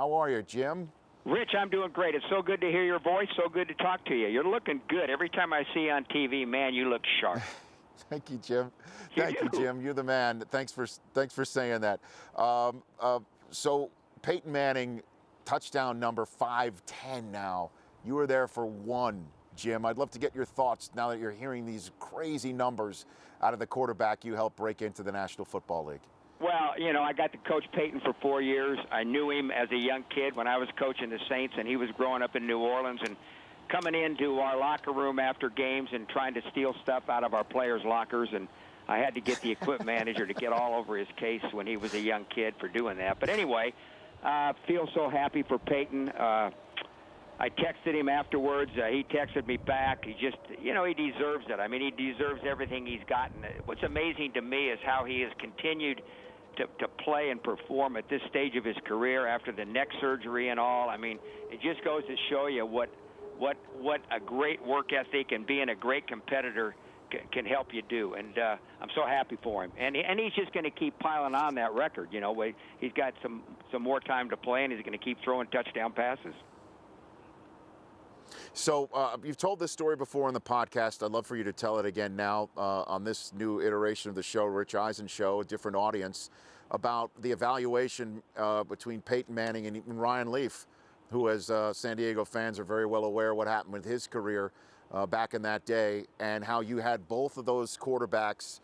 How are you, Jim? Rich, I'm doing great. It's so good to hear your voice, so good to talk to you. You're looking good. Every time I see you on TV, man, you look sharp. Thank you, Jim. Thank you, Jim. You're the man. Thanks for saying that. So Peyton Manning, touchdown number 510 now. You were there for one, Jim. I'd love to get your thoughts now that you're hearing these crazy numbers out of the quarterback you helped break into the National Football League. Well, I got to coach Peyton for 4 years. I knew him as a young kid when I was coaching the Saints, and he was growing up in New Orleans and coming into our locker room after games and trying to steal stuff out of our players' lockers. And I had to get the equipment manager to get all over his case when he was a young kid for doing that. But anyway, feel so happy for Peyton. I texted him afterwards. He texted me back. He just, he deserves it. I mean, he deserves everything he's gotten. What's amazing to me is how he has continued to play and perform at this stage of his career after the neck surgery and all. I mean, it just goes to show you what a great work ethic and being a great competitor can help you do. And I'm so happy for him. And he's just going to keep piling on that record. He's got some more time to play, and he's going to keep throwing touchdown passes. So you've told this story before on the podcast. I'd love for you to tell it again now on this new iteration of the show, Rich Eisen Show, a different audience, about the evaluation between Peyton Manning and even Ryan Leaf, who, as San Diego fans are very well aware what happened with his career back in that day, and how you had both of those quarterbacks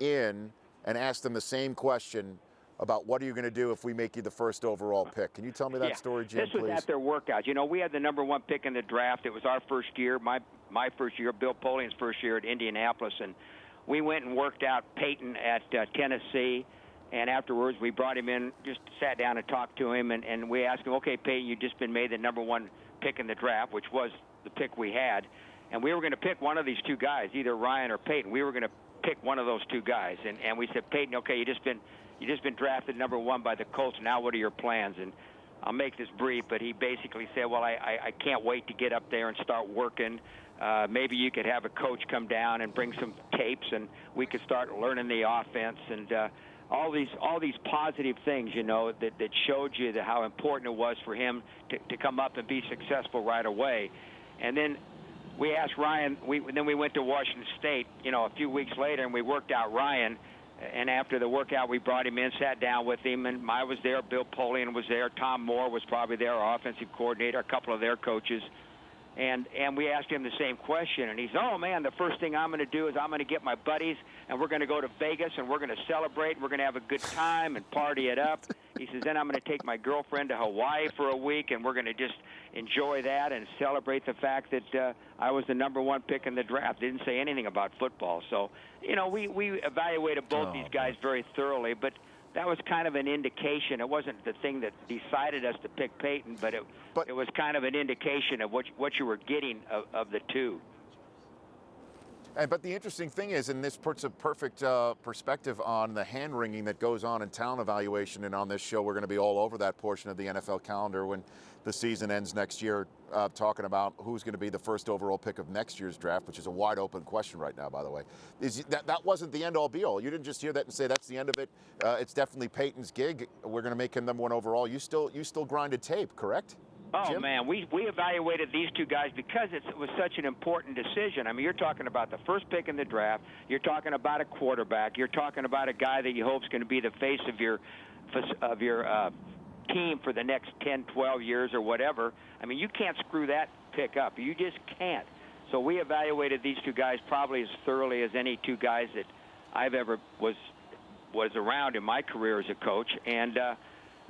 in and asked them the same question about what are you going to do if we make you the first overall pick. Can you tell me that story, Jim, This was please? at their workouts. We had the number one pick in the draft. It was our first year, my first year, Bill Polian's first year at Indianapolis, and we went and worked out Peyton at Tennessee, and afterwards we brought him in, just sat down and talked to him, and we asked him, okay, Peyton, you've just been made the number one pick in the draft, which was the pick we had, and we were going to pick one of these two guys, either Ryan or Peyton. We were going to pick one of those two guys, and we said, Peyton, okay, you just been drafted number one by the Colts. Now what are your plans? And I'll make this brief, but he basically said, well, I can't wait to get up there and start working. Maybe you could have a coach come down and bring some tapes, and we could start learning the offense and all these positive things, that showed you how important it was for him to come up and be successful right away. And then we asked Ryan. Then we went to Washington State, a few weeks later, and we worked out Ryan. And after the workout, we brought him in, sat down with him, and I was there. Bill Polian was there. Tom Mora was probably there, our offensive coordinator, a couple of their coaches. And we asked him the same question. And he said, oh, man, the first thing I'm going to do is I'm going to get my buddies, and we're going to go to Vegas, and we're going to celebrate, and we're going to have a good time and party it up. He says, then I'm going to take my girlfriend to Hawaii for a week, and we're going to just enjoy that and celebrate the fact that I was the number one pick in the draft. Didn't say anything about football. So, we evaluated both these guys very thoroughly, but that was kind of an indication. It wasn't the thing that decided us to pick Peyton, but it was kind of an indication of what you were getting of the two. But the interesting thing is, and this puts a perfect perspective on the hand-wringing that goes on in talent evaluation, and on this show we're going to be all over that portion of the NFL calendar when the season ends next year, talking about who's going to be the first overall pick of next year's draft, which is a wide-open question right now, by the way. That wasn't the end-all, be-all. You didn't just hear that and say that's the end of it. It's definitely Peyton's gig. We're going to make him number one overall. You still grinded tape, correct? Oh, Jim? man, we evaluated these two guys because it was such an important decision. I mean, you're talking about the first pick in the draft. You're talking about a quarterback. You're talking about a guy that you hope is going to be the face of your team for the next 10, 12 years or whatever. I mean, you can't screw that pick up. You just can't. So we evaluated these two guys probably as thoroughly as any two guys that I've ever was around in my career as a coach. And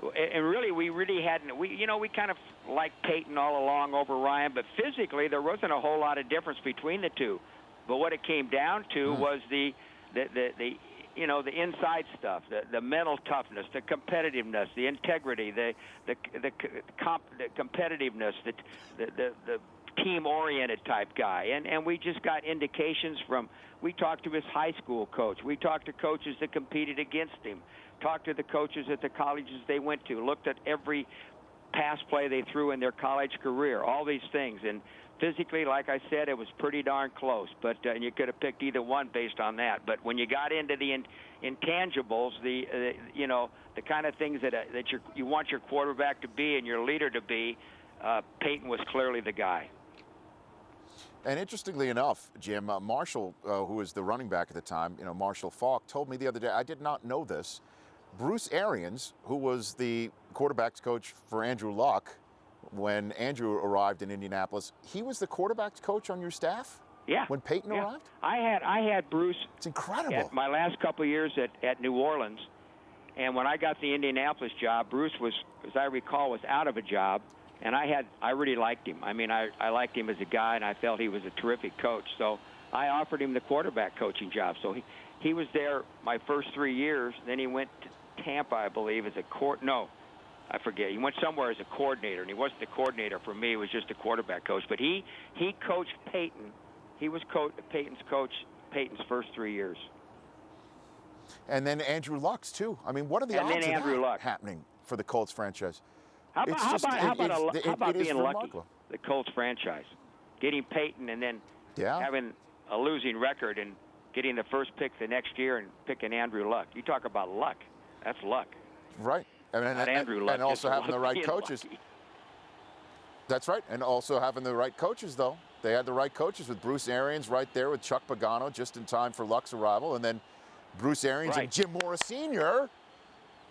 really, we hadn't. We kind of liked Peyton all along over Ryan, but physically there wasn't a whole lot of difference between the two. But what it came down to was the inside stuff, the mental toughness, the competitiveness, the integrity, the competitiveness, the team-oriented type guy. And we just got indications from. We talked to his high school coach. We talked to coaches that competed against him. Talked to the coaches at the colleges they went to, looked at every pass play they threw in their college career, all these things. And physically, like I said, it was pretty darn close. But and you could have picked either one based on that. But when you got into the intangibles, the kind of things that you want your quarterback to be and your leader to be, Peyton was clearly the guy. And interestingly enough, Jim, Marshall, who was the running back at the time, Marshall Faulk, told me the other day, I did not know this, Bruce Arians, who was the quarterback's coach for Andrew Luck when Andrew arrived in Indianapolis, he was the quarterback's coach on your staff? Yeah. When Peyton arrived? I had Bruce. It's incredible. At my last couple of years at New Orleans, and when I got the Indianapolis job, Bruce was, as I recall, was out of a job. And I really liked him. I mean, I liked him as a guy, and I felt he was a terrific coach. So I offered him the quarterback coaching job. So he was there my first 3 years. Then he went to Tampa, I believe, as a no, I forget. He went somewhere as a coordinator, and he wasn't the coordinator for me. He was just a quarterback coach. But he coached Peyton. He was Peyton's coach Peyton's first 3 years. And then Andrew Luck's, too. I mean, what are the odds of that happening for the Colts franchise? How about being lucky, the Colts franchise, getting Peyton and then having a losing record and getting the first pick the next year and picking Andrew Luck? You talk about luck. That's luck. Right. Andrew Luck. And also having the right coaches. Lucky. That's right. And also having the right coaches, though. They had the right coaches with Bruce Arians right there with Chuck Pagano just in time for Luck's arrival. And then Bruce Arians and Jim Mora Sr.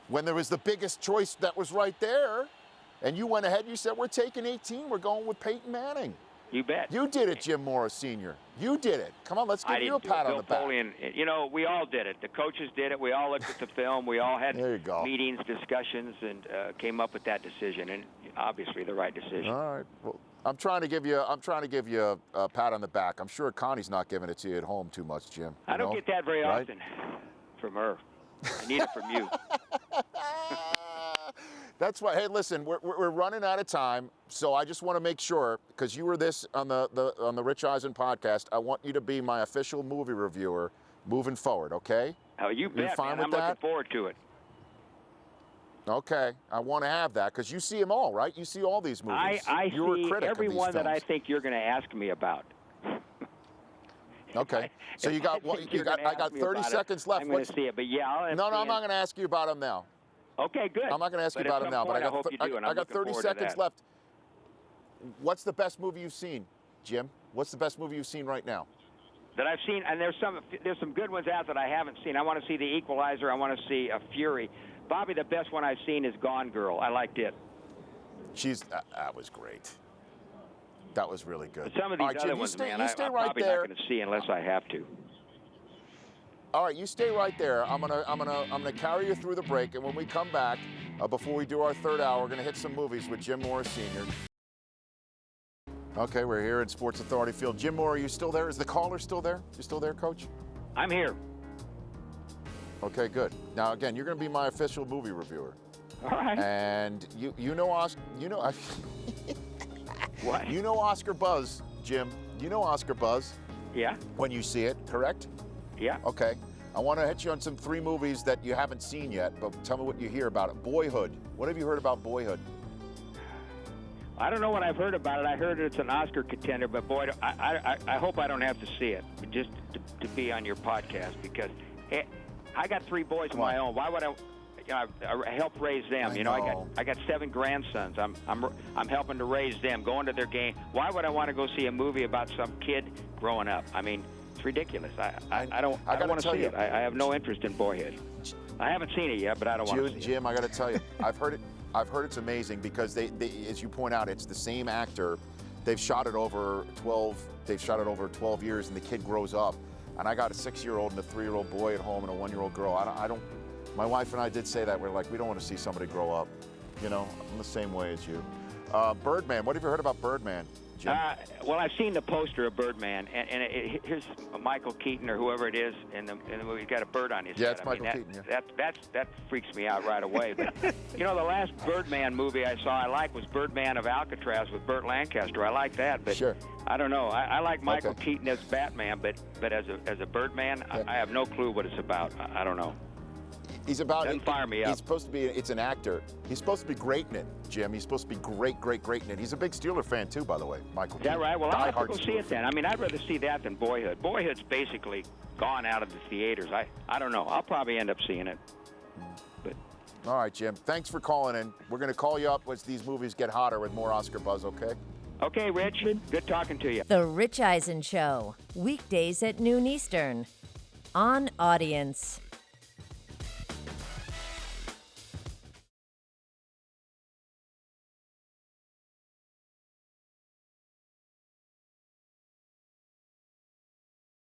when there was the biggest choice that was right there. And you went ahead and you said, we're taking 18. We're going with Peyton Manning. You bet. You did it, Jim Mora Sr. You did it. Come on, let's give you a pat on the back. We all did it. The coaches did it. We all looked at the film. We all had meetings, discussions, and came up with that decision. And obviously, the right decision. All right. Well, I'm trying to give you a pat on the back. I'm sure Connie's not giving it to you at home too much, Jim. I don't get that very often from her. I need it from you. That's why. Hey, listen, we're running out of time, so I just want to make sure, because you were this on the Rich Eisen podcast. I want you to be my official movie reviewer moving forward. Okay? Oh, you bet. You're fine man. with I'm that? looking forward to it. Okay, I want to have that because you see them all, right? You see all these movies. I see every one that I think you're going to ask me about. Okay, so you got what? I got 30 seconds left. I'm going to see it, but yeah. No, I'm not going to ask you about them now. Okay, good. I'm not going to ask you about them now, but I got 30 seconds left. What's the best movie you've seen, Jim? What's the best movie you've seen right now? That I've seen, and there's some good ones out that I haven't seen. I want to see The Equalizer. I want to see Fury. Bobby, the best one I've seen is Gone Girl. I liked it. That was great. That was really good. But some of these other Jim, ones, man, I'm probably not going to see unless I have to. All right, you stay right there. I'm gonna carry you through the break, and when we come back, before we do our third hour, we're gonna hit some movies with Jim Mora Sr. Okay, we're here at Sports Authority Field. Jim Mora, are you still there? Is the caller still there? You still there, Coach? I'm here. Okay, good. Now again, you're gonna be my official movie reviewer. All right. And you know Oscar. What? You know Oscar Buzz, Jim. You know Oscar Buzz. Yeah. When you see it, correct? Yeah. Okay. I want to hit you on some 3 movies that you haven't seen yet, but tell me what you hear about it. Boyhood. What have you heard about Boyhood? I don't know what I've heard about it. I heard it's an Oscar contender, but boy, I hope I don't have to see it just to be on your podcast because I got 3 boys of my own. Why would I help raise them? I got 7 grandsons. I'm helping to raise them, going to their game. Why would I want to go see a movie about some kid growing up? I mean, it's ridiculous. I don't want to see it. I have no interest in Boyhood. I haven't seen it yet, but I don't want to see it. Jim, I got to tell you, I've heard it's amazing because they, as you point out, it's the same actor. They've shot it over 12 years, and the kid grows up. And I got a 6-year-old and a 3-year-old boy at home and a 1-year-old girl. My wife and I did say that. We're like, we don't want to see somebody grow up. I'm the same way as you. Birdman. What have you heard about Birdman, Jim? Well, I've seen the poster of Birdman, and here's Michael Keaton or whoever it is in the movie. He's got a bird on his head. Yeah, it's Michael Keaton. Yeah. That freaks me out right away. But the last Birdman movie I saw I liked was Birdman of Alcatraz with Burt Lancaster. I like that, but sure. I don't know. I like Michael Keaton as Batman, but as a Birdman, I have no clue what it's about. I don't know. He's about. Doesn't fire me up. He's supposed to be. It's an actor. He's supposed to be great in it, Jim. He's supposed to be great in it. He's a big Steeler fan too, by the way, Michael. Is that right? Well, I'll have to Diehard go see Steeler it then. I mean, I'd rather see that than Boyhood. Boyhood's basically gone out of the theaters. I don't know. I'll probably end up seeing it. But all right, Jim. Thanks for calling in. We're going to call you up as these movies get hotter with more Oscar buzz. Okay. okay, Rich. Good talking to you. The Rich Eisen Show, weekdays at noon Eastern, on Audience.